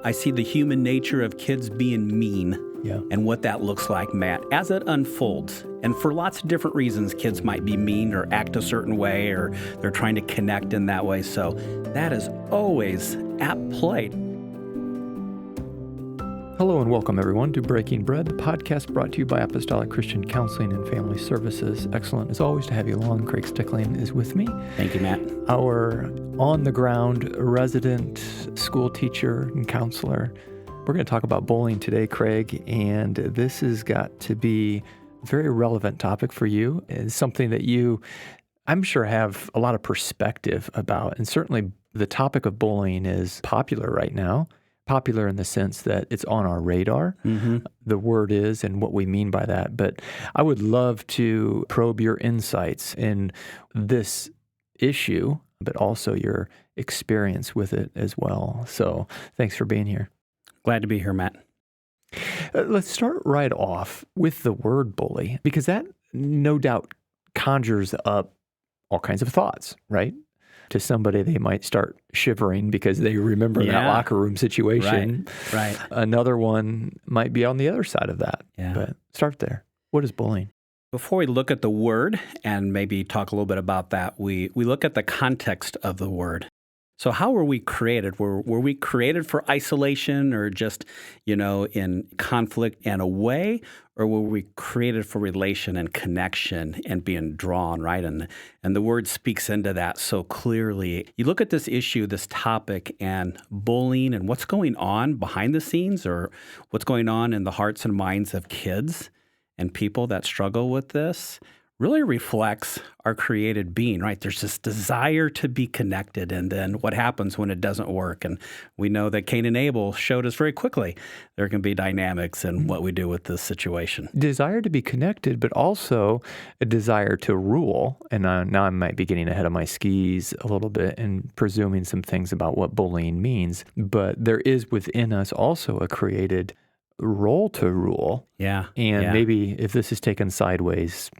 I see the human nature of kids being mean and what that looks like, Matt, as it unfolds. And for lots of different reasons, kids might be mean or act a certain way, or they're trying to connect in that way. So that is always at play. Hello and welcome, everyone, to Breaking Bread, the podcast brought to you by Apostolic Christian Counseling and Family Services. Excellent, as always, to have you along. Craig Stickling is with me. Thank you, Matt. Our on-the-ground resident school teacher and counselor. We're going to talk about bullying today, Craig, and this has got to be a very relevant topic for you. It's something that you, I'm sure, have a lot of perspective about, and certainly the topic of bullying is popular right now. Popular in the sense that it's on our radar. Mm-hmm. The word is and what we mean by that. But I would love to probe your insights in this issue, but also your experience with it as well. So thanks for being here. Glad to be here, Matt. Let's start right off with the word bully, because that no doubt conjures up all kinds of thoughts, right? To somebody, they might start shivering because they remember that locker room situation. Right. Another one might be on the other side of that. Yeah. But start there. What is bullying? Before we look at the word and maybe talk a little bit about that, we look at the context of the word. So how were we created? Were we created for isolation or just, in conflict and away? Or were we created for relation and connection and being drawn, right? And the word speaks into that so clearly. You look at this issue, this topic, and bullying and what's going on behind the scenes or what's going on in the hearts and minds of kids and people that struggle with this really reflects our created being, right? There's this desire to be connected, and then what happens when it doesn't work? And we know that Cain and Abel showed us very quickly there can be dynamics in what we do with this situation. Desire to be connected, but also a desire to rule. And now I might be getting ahead of my skis a little bit and presuming some things about what bullying means, but there is within us also a created role to rule. And maybe if this is taken sideways,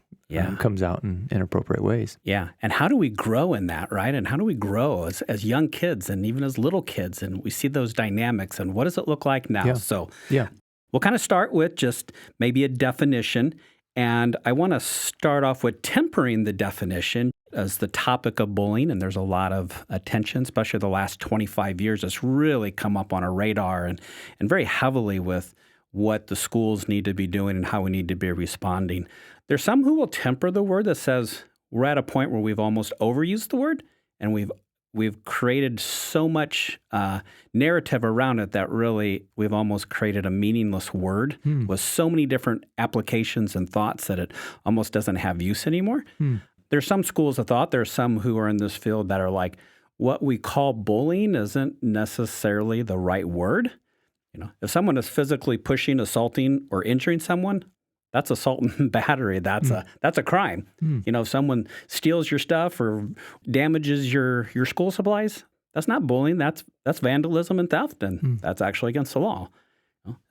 comes out in inappropriate ways. Yeah. And how do we grow in that, right? And how do we grow as young kids and even as little kids? And we see those dynamics. And what does it look like now? So we'll kind of start with just maybe a definition. And I want to start off with tempering the definition as the topic of bullying. And there's a lot of attention, especially the last 25 years. It's really come up on our radar and very heavily with what the schools need to be doing and how we need to be responding. There's some who will temper the word that says we're at a point where we've almost overused the word and we've created so much narrative around it that really we've almost created a meaningless word with so many different applications and thoughts that it almost doesn't have use anymore. There's some schools of thought, there's some who are in this field that are like, what we call bullying isn't necessarily the right word. If someone is physically pushing, assaulting, or injuring someone, that's assault and battery. That's a crime. If someone steals your stuff or damages your school supplies, that's not bullying. That's vandalism and theft, and that's actually against the law.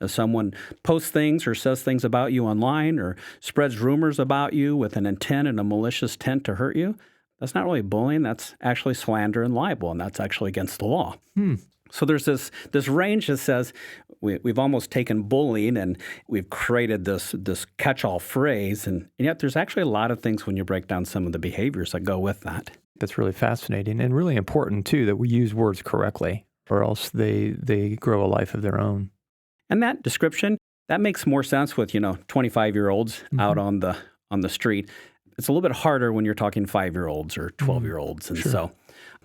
If someone posts things or says things about you online or spreads rumors about you with an intent and a malicious intent to hurt you, that's not really bullying. That's actually slander and libel, and that's actually against the law. So there's this range that says we've almost taken bullying and we've created this catch-all phrase, and yet there's actually a lot of things when you break down some of the behaviors that go with that. That's really fascinating and really important, too, that we use words correctly, or else they grow a life of their own. And that description, that makes more sense with, 25-year-olds out on the street. It's a little bit harder when you're talking 5-year-olds or 12-year-olds. And so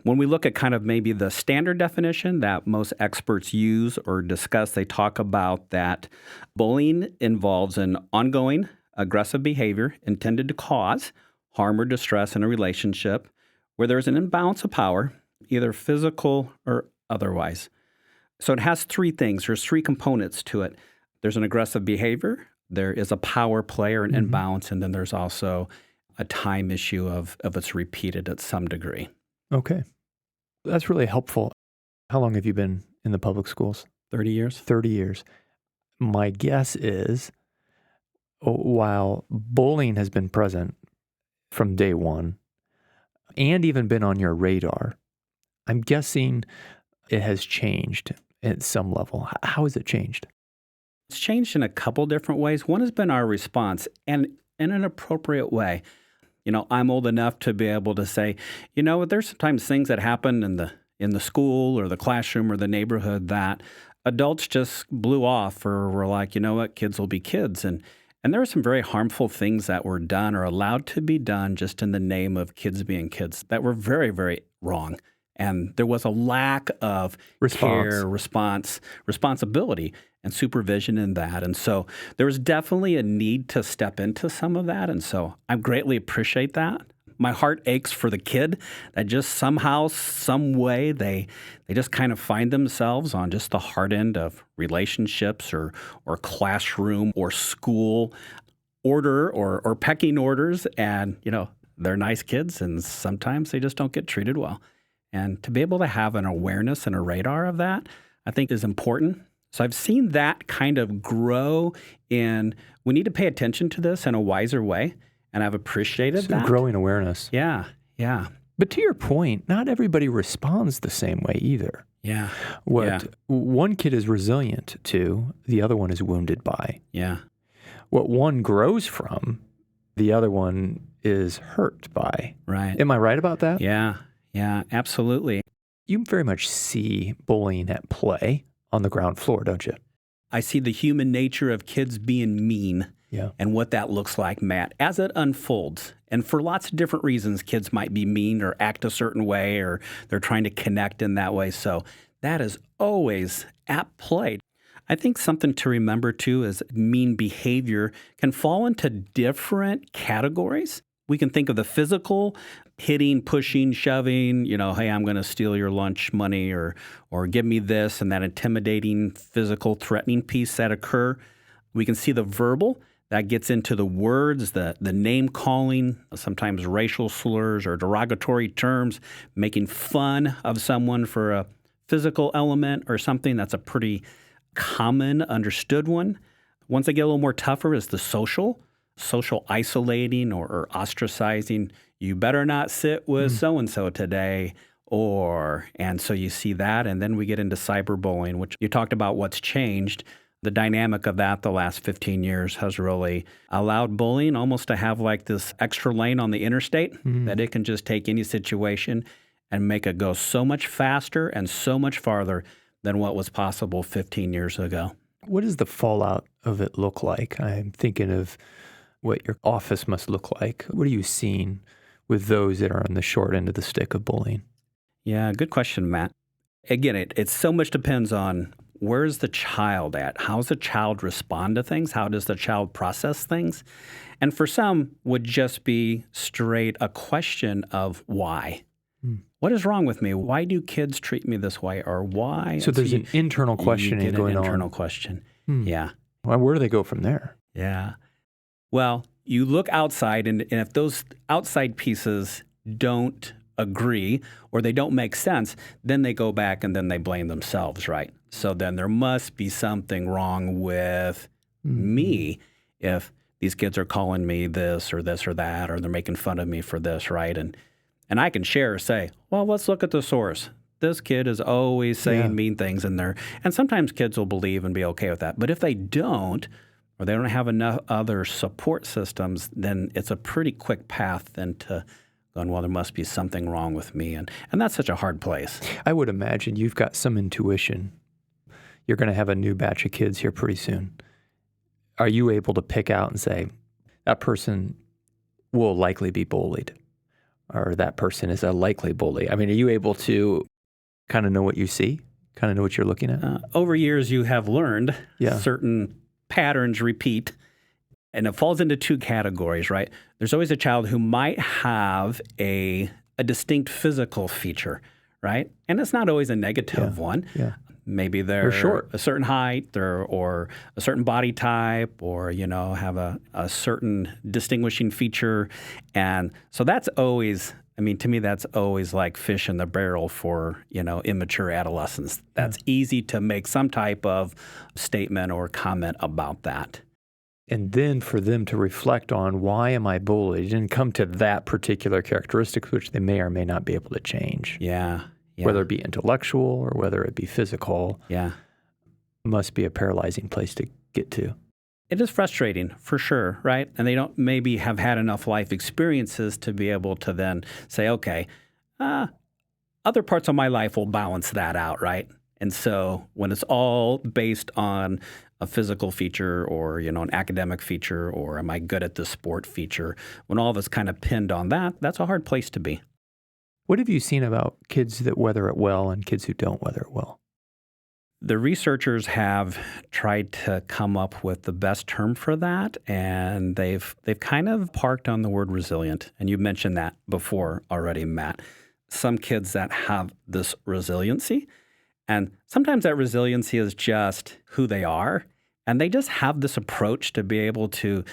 when we look at kind of maybe the standard definition that most experts use or discuss, they talk about that bullying involves an ongoing aggressive behavior intended to cause harm or distress in a relationship where there's an imbalance of power, either physical or otherwise. So it has three things. There's three components to it. There's an aggressive behavior, there is a power play or an imbalance, and then there's also a time issue of it's repeated at some degree. Okay. That's really helpful. How long have you been in the public schools? 30 years. 30 years. My guess is while bullying has been present from day one and even been on your radar, I'm guessing it has changed at some level. How has it changed? It's changed in a couple different ways. One has been our response, and in an appropriate way. I'm old enough to be able to say, there's sometimes things that happen in the school or the classroom or the neighborhood that adults just blew off or were like, you know what, kids will be kids. And there were some very harmful things that were done or allowed to be done just in the name of kids being kids that were very, very wrong. And there was a lack of care, responsibility, and supervision in that. And so there was definitely a need to step into some of that. And so I greatly appreciate that. My heart aches for the kid that just somehow, some way, they just kind of find themselves on just the hard end of relationships or classroom or school order or pecking orders. And, they're nice kids, and sometimes they just don't get treated well. And to be able to have an awareness and a radar of that, I think is important. So I've seen that kind of grow in, we need to pay attention to this in a wiser way. And I've appreciated that. Growing awareness. Yeah. But to your point, not everybody responds the same way either. Yeah. What one kid is resilient to, the other one is wounded by. Yeah. What one grows from, the other one is hurt by. Right. Am I right about that? Yeah, absolutely. You very much see bullying at play on the ground floor, don't you? I see the human nature of kids being mean and what that looks like, Matt, as it unfolds. And for lots of different reasons, kids might be mean or act a certain way, or they're trying to connect in that way. So that is always at play. I think something to remember, too, is mean behavior can fall into different categories. We can think of the physical, hitting, pushing, shoving, hey, I'm going to steal your lunch money or give me this, and that intimidating, physical, threatening piece that occur. We can see the verbal. That gets into the words, the name calling, sometimes racial slurs or derogatory terms, making fun of someone for a physical element or something. That's a pretty common, understood one. Once they get a little more tougher is the social isolating or ostracizing. You better not sit with so-and-so today. And so you see that. And then we get into cyberbullying, which you talked about what's changed. The dynamic of that the last 15 years has really allowed bullying almost to have like this extra lane on the interstate that it can just take any situation and make it go so much faster and so much farther than what was possible 15 years ago. What does the fallout of it look like? I'm thinking of what your office must look like. What are you seeing with those that are on the short end of the stick of bullying? Yeah, good question, Matt. Again, it so much depends on where's the child at? How's the child respond to things? How does the child process things? And for some would just be straight a question of why. What is wrong with me? Why do kids treat me this way? Or why? So there's an internal questioning going on. An internal question. Yeah. Well, where do they go from there? Yeah. Well, you look outside, and if those outside pieces don't agree or they don't make sense, then they go back and then they blame themselves, right? So then there must be something wrong with me if these kids are calling me this or that, or they're making fun of me for this, right? And I can share or say, well, let's look at the source. This kid is always saying mean things in there. And sometimes kids will believe and be okay with that. But if they don't, or they don't have enough other support systems, then it's a pretty quick path then to going, well, there must be something wrong with me. And that's such a hard place. I would imagine you've got some intuition. You're going to have a new batch of kids here pretty soon. Are you able to pick out and say, that person will likely be bullied, or that person is a likely bully? I mean, are you able to kind of know what you see, kind of know what you're looking at? Over years, you have learned certain patterns repeat, and it falls into two categories, right? There's always a child who might have a distinct physical feature, right? And it's not always a negative one. Yeah. Maybe they're short, a certain height or a certain body type, or, have a certain distinguishing feature. And so that's always, to me, that's always like fish in the barrel for, immature adolescents. That's easy to make some type of statement or comment about that. And then for them to reflect on, why am I bullied, and come to that particular characteristic, which they may or may not be able to change. Yeah. Yeah. whether it be intellectual or whether it be physical. Yeah. Must be a paralyzing place to get to. It is frustrating for sure, right? And they don't maybe have had enough life experiences to be able to then say, okay, other parts of my life will balance that out, right? And so when it's all based on a physical feature or, an academic feature or am I good at this sport feature, when all of it's kind of pinned on that, that's a hard place to be. What have you seen about kids that weather it well and kids who don't weather it well? The researchers have tried to come up with the best term for that, and they've kind of parked on the word resilient. And you mentioned that before already, Matt. Some kids that have this resiliency, and sometimes that resiliency is just who they are, and they just have this approach to be able to,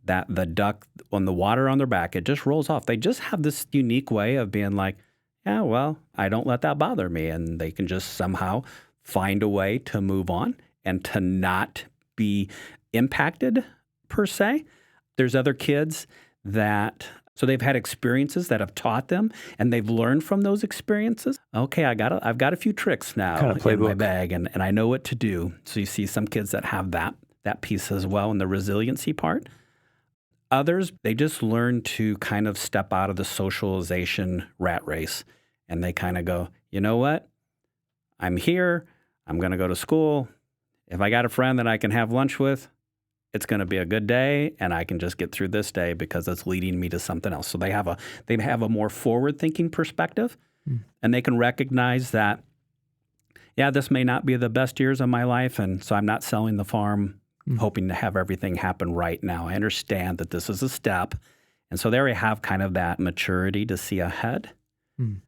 that the duck on the water on their back, it just rolls off. They just have this unique way of being like, yeah, well, I don't let that bother me, and they can just somehow find a way to move on and to not be impacted per se. There's other kids so they've had experiences that have taught them and they've learned from those experiences. Okay, I've got a few tricks now in my bag and I know what to do. So you see some kids that have that piece as well in the resiliency part. Others, they just learn to kind of step out of the socialization rat race and they kind of go, you know what? I'm here. I'm going to go to school. If I got a friend that I can have lunch with, it's going to be a good day, and I can just get through this day because it's leading me to something else. So they have a more forward-thinking perspective, and they can recognize that, yeah, this may not be the best years of my life, and so I'm not selling the farm hoping to have everything happen right now. I understand that this is a step, and so they already have kind of that maturity to see ahead.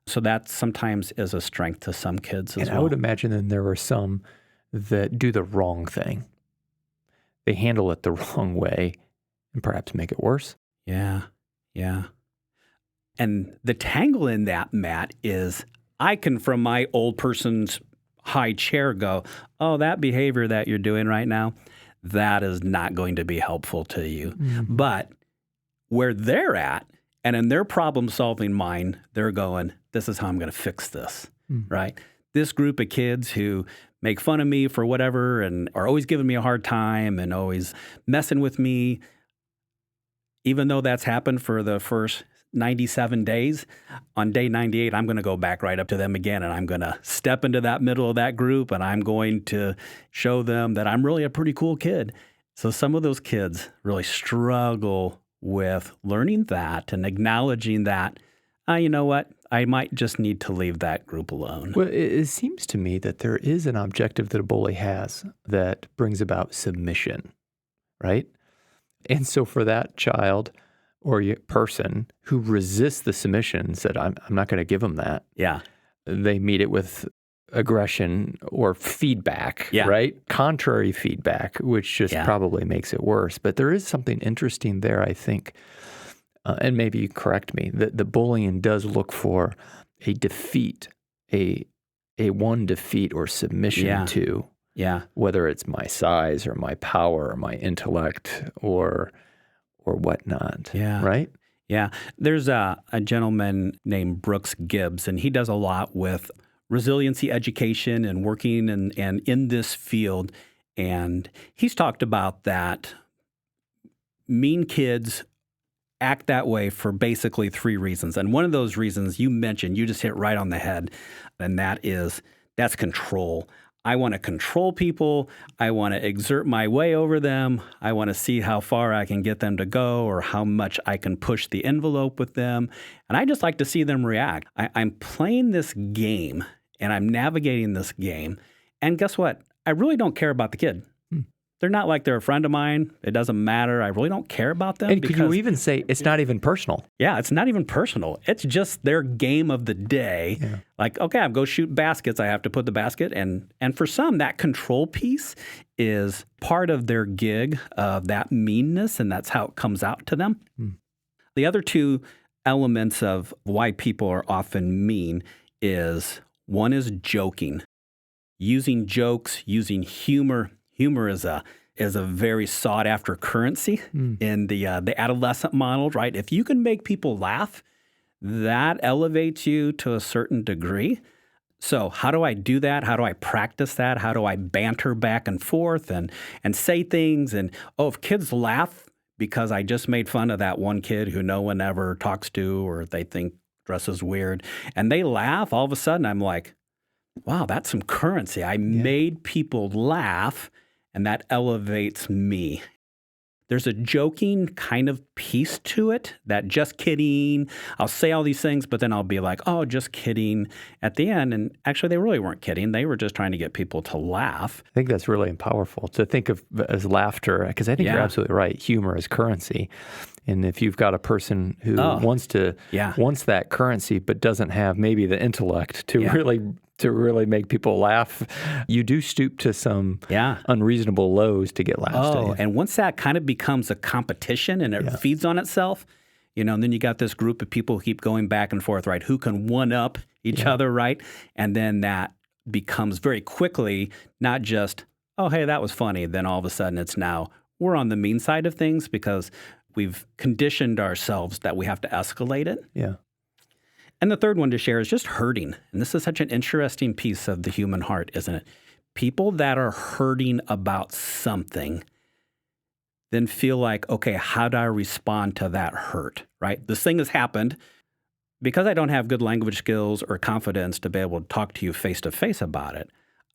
So that sometimes is a strength to some kids as well. And I would imagine then there are some that do the wrong thing. They handle it the wrong way and perhaps make it worse. Yeah. And the tangle in that, Matt, is I can, from my old person's high chair, go, oh, that behavior that you're doing right now, that is not going to be helpful to you. But where they're at, and in their problem-solving mind, they're going, this is how I'm going to fix this, right? This group of kids who make fun of me for whatever and are always giving me a hard time and always messing with me, even though that's happened for the first 97 days, on day 98, I'm going to go back right up to them again, and I'm going to step into that middle of that group, and I'm going to show them that I'm really a pretty cool kid. So some of those kids really struggle with learning that and acknowledging that, you know what, I might just need to leave that group alone. Well, it seems to me that there is an objective that a bully has that brings about submission, right? And so for that child or person who resists the submission, said, I'm not going to give them that. Yeah. They meet it with aggression or feedback, right? Contrary feedback, which just probably makes it worse. But there is something interesting there, I think, and maybe you correct me, that the bullying does look for a defeat, a one defeat or submission to, whether it's my size or my power or my intellect or whatnot, right? Yeah. There's a gentleman named Brooks Gibbs, and he does a lot with resiliency education and working and in this field. And he's talked about that mean kids act that way for basically 3 reasons. And one of those reasons you mentioned, you just hit right on the head, and that's control. I want to control people. I want to exert my way over them. I want to see how far I can get them to go or how much I can push the envelope with them. And I just like to see them react. I'm playing this game and I'm navigating this game. And guess what? I really don't care about the kid. They're not like they're a friend of mine. It doesn't matter. I really don't care about them. And could you even say it's not even personal? Yeah, it's not even personal. It's just their game of the day. Yeah. Like, okay, I go shoot baskets. I have to put the basket. And for some, that control piece is part of their gig of that meanness, and that's how it comes out to them. The other 2 elements of why people are often mean is, one is joking. Using jokes, using humor. Humor is a very sought after currency in the adolescent model, right? If you can make people laugh, that elevates you to a certain degree. So how do I do that? How do I practice that? How do I banter back and forth and say things? And, if kids laugh because I just made fun of that one kid who no one ever talks to or they think dresses weird, and they laugh, all of a sudden I'm like, wow, that's some currency. I made people laugh, and that elevates me. There's a joking kind of piece to it that just kidding. I'll say all these things, but then I'll be like, oh, just kidding at the end. And actually, they really weren't kidding. They were just trying to get people to laugh. I think that's really powerful to think of as laughter, because I think you're absolutely right. Humor is currency. And if you've got a person who wants that currency but doesn't have maybe the intellect to really make people laugh, you do stoop to some unreasonable lows to get laughs. And once that kind of becomes a competition and it feeds on itself, and then you got this group of people who keep going back and forth, right? Who can one-up each other, right? And then that becomes very quickly not just, oh, hey, that was funny. Then all of a sudden it's now we're on the mean side of things because we've conditioned ourselves that we have to escalate it. Yeah. And the third one to share is just hurting. And this is such an interesting piece of the human heart, isn't it? People that are hurting about something then feel like, okay, how do I respond to that hurt, right? This thing has happened. Because I don't have good language skills or confidence to be able to talk to you face to face about it,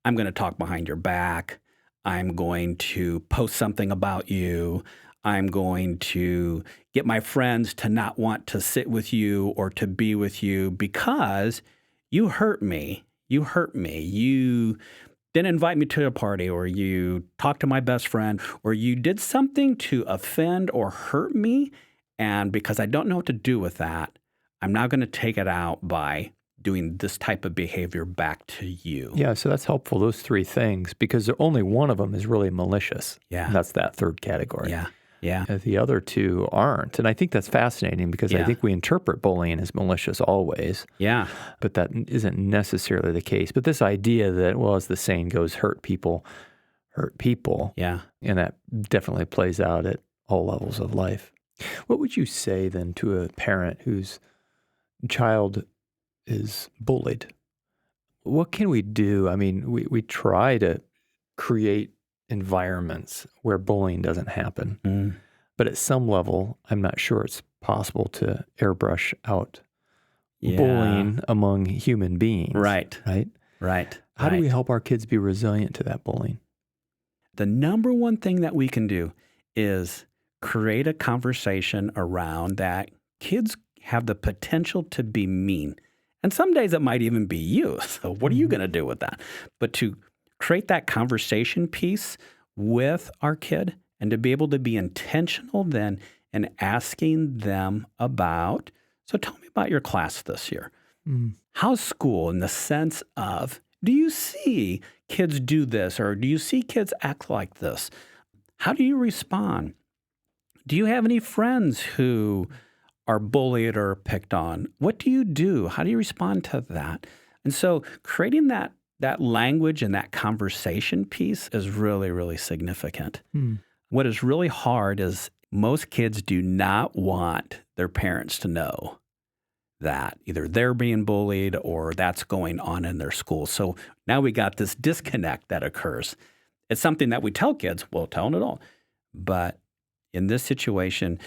I'm going to talk behind your back. I'm going to post something about you. I'm going to get my friends to not want to sit with you or to be with you because you hurt me. You hurt me. You didn't invite me to a party, or you talked to my best friend, or you did something to offend or hurt me. And because I don't know what to do with that, I'm now going to take it out by doing this type of behavior back to you. Yeah, so that's helpful, those three things, because only one of them is really malicious. Yeah. And that's that third category. Yeah. Yeah. The other two aren't. And I think that's fascinating because I think we interpret bullying as malicious always. Yeah. But that isn't necessarily the case. But this idea that, well, as the saying goes, hurt people. Yeah. And that definitely plays out at all levels of life. What would you say then to a parent whose child is bullied? What can we do? I mean, we try to create environments where bullying doesn't happen. Mm. But at some level, I'm not sure it's possible to airbrush out bullying among human beings. Right. Right? How do we help our kids be resilient to that bullying? The number one thing that we can do is create a conversation around that kids have the potential to be mean. And some days it might even be you. So what are you going to do with that? But to create that conversation piece with our kid and to be able to be intentional then in asking them about, so tell me about your class this year. How's school in the sense of, do you see kids do this or do you see kids act like this? How do you respond? Do you have any friends who are bullied or picked on? What do you do? How do you respond to that? And so creating that language and that conversation piece is really, really significant. What is really hard is most kids do not want their parents to know that either they're being bullied or that's going on in their school. So now we got this disconnect that occurs. It's something that we tell kids, we'll tell them it all. But in this situation,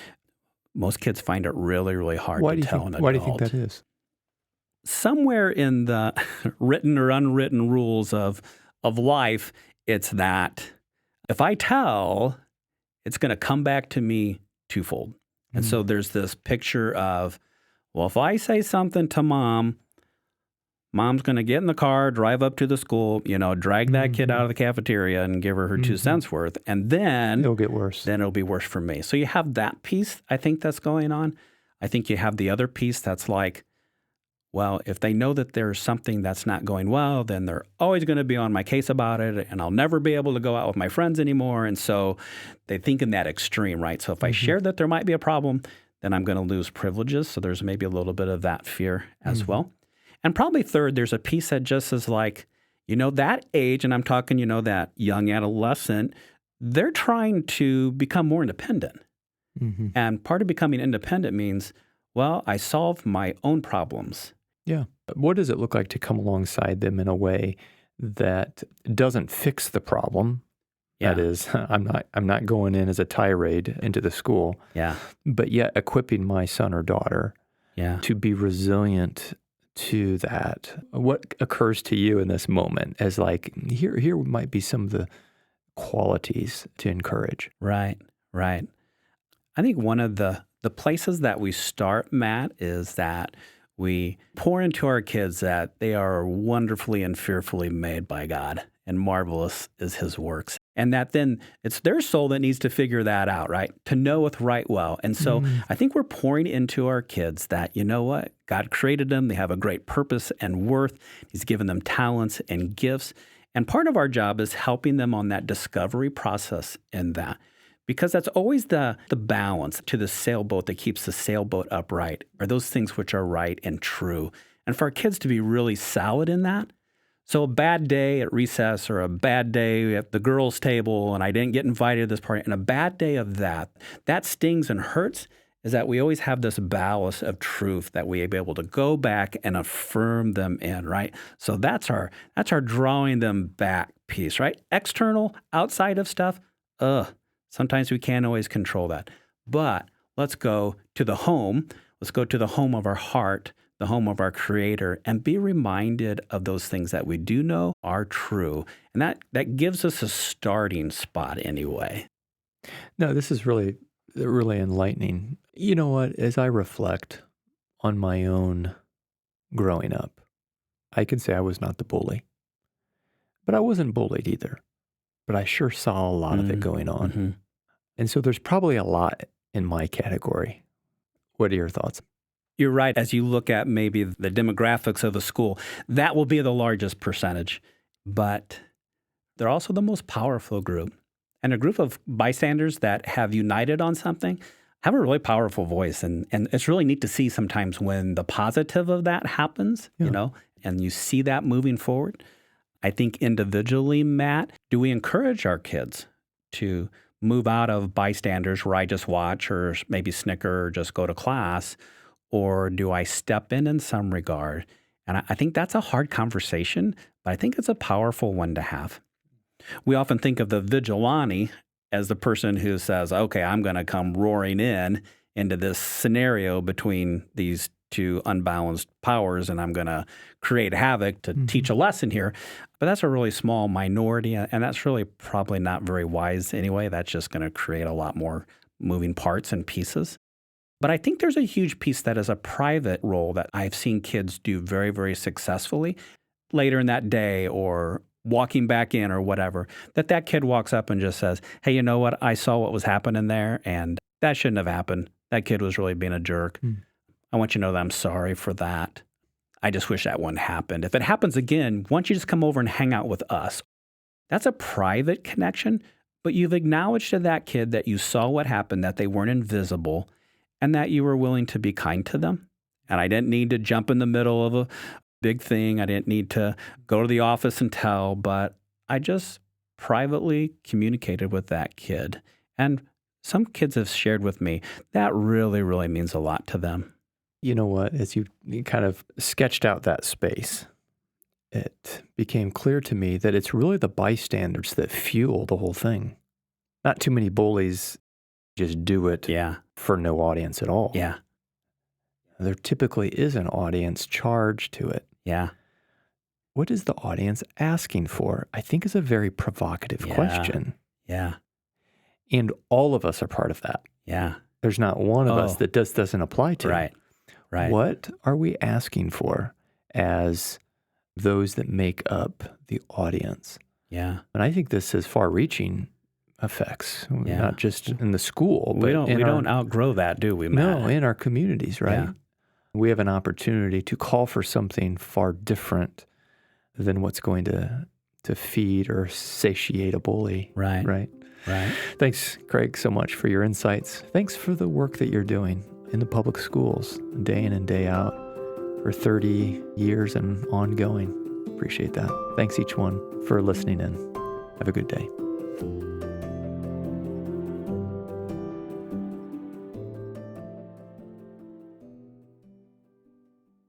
most kids find it really, really hard to tell an adult. Why do you think that is? Somewhere in the written or unwritten rules of life, it's that if I tell, it's going to come back to me twofold. And so there's this picture of, well, if I say something to mom's going to get in the car, drive up to the school, drag that kid out of the cafeteria and give her 2 cents worth. And then it'll get worse. Then it'll be worse for me. So you have that piece, I think, that's going on. I think you have the other piece that's like, well, if they know that there's something that's not going well, then they're always going to be on my case about it, and I'll never be able to go out with my friends anymore. And so they think in that extreme, right? So if I share that there might be a problem, then I'm going to lose privileges. So there's maybe a little bit of that fear as well. And probably third, there's a piece that just is like, that age, and I'm talking, that young adolescent, they're trying to become more independent. And part of becoming independent means, Well, I solve my own problems. Yeah. What does it look like to come alongside them in a way that doesn't fix the problem? That Yeah. is, I'm not going in as a tirade into the school, Yeah. but yet equipping my son or daughter Yeah. to be resilient to that. What occurs to you in this moment as like, here might be some of the qualities to encourage? Right. Right. I think one of the places that we start, Matt, is that we pour into our kids that they are wonderfully and fearfully made by God and marvelous is his works. And that then it's their soul that needs to figure that out, right? To knoweth right well. And so I think we're pouring into our kids that, you know what? God created them. They have a great purpose and worth. He's given them talents and gifts. And part of our job is helping them on that discovery process in that. Because that's always the balance to the sailboat that keeps the sailboat upright, are those things which are right and true. And for our kids to be really solid in that. So a bad day at recess or a bad day at the girls' table and I didn't get invited to this party, and a bad day of that stings and hurts, is that we always have this ballast of truth that we be able to go back and affirm them in, right? So that's our drawing them back piece, right? External, outside of stuff, sometimes we can't always control that. But let's go to the home. Let's go to the home of our heart, the home of our Creator, and be reminded of those things that we do know are true. And that gives us a starting spot anyway. No, this is really, really enlightening. You know what? As I reflect on my own growing up, I can say I was not the bully, but I wasn't bullied either. But I sure saw a lot of it going on. Mm-hmm. And so there's probably a lot in my category. What are your thoughts? You're right. As you look at maybe the demographics of the school, that will be the largest percentage. But they're also the most powerful group. And a group of bystanders that have united on something have a really powerful voice. And it's really neat to see sometimes when the positive of that happens, and you see that moving forward. I think individually, Matt, do we encourage our kids to move out of bystanders where I just watch or maybe snicker or just go to class? Or do I step in some regard? And I think that's a hard conversation, but I think it's a powerful one to have. We often think of the vigilante as the person who says, okay, I'm going to come roaring into this scenario between these two unbalanced powers, and I'm going to create havoc to teach a lesson here. But that's a really small minority, and that's really probably not very wise anyway. That's just going to create a lot more moving parts and pieces. But I think there's a huge piece that is a private role that I've seen kids do very, very successfully later in that day or walking back in or whatever, that kid walks up and just says, hey, you know what? I saw what was happening there, and that shouldn't have happened. That kid was really being a jerk. I want you to know that I'm sorry for that. I just wish that wouldn't happen. If it happens again, why don't you just come over and hang out with us? That's a private connection, but you've acknowledged to that kid that you saw what happened, that they weren't invisible, and that you were willing to be kind to them. And I didn't need to jump in the middle of a big thing. I didn't need to go to the office and tell, but I just privately communicated with that kid. And some kids have shared with me that really, really means a lot to them. You know what? As you kind of sketched out that space, it became clear to me that it's really the bystanders that fuel the whole thing. Not too many bullies just do it for no audience at all. Yeah. There typically is an audience charge to it. Yeah. What is the audience asking for? I think is a very provocative question. Yeah. And all of us are part of that. Yeah. There's not one of us that this doesn't apply to. Right. What are we asking for as those that make up the audience? Yeah. And I think this has far-reaching effects, not just in the school, but we don't outgrow that, do we, Matt? No, in our communities, right? Yeah. We have an opportunity to call for something far different than what's going to feed or satiate a bully. Right. Thanks, Craig, so much for your insights. Thanks for the work that you're doing in the public schools, day in and day out, for 30 years and ongoing. Appreciate that. Thanks, each one, for listening in. Have a good day.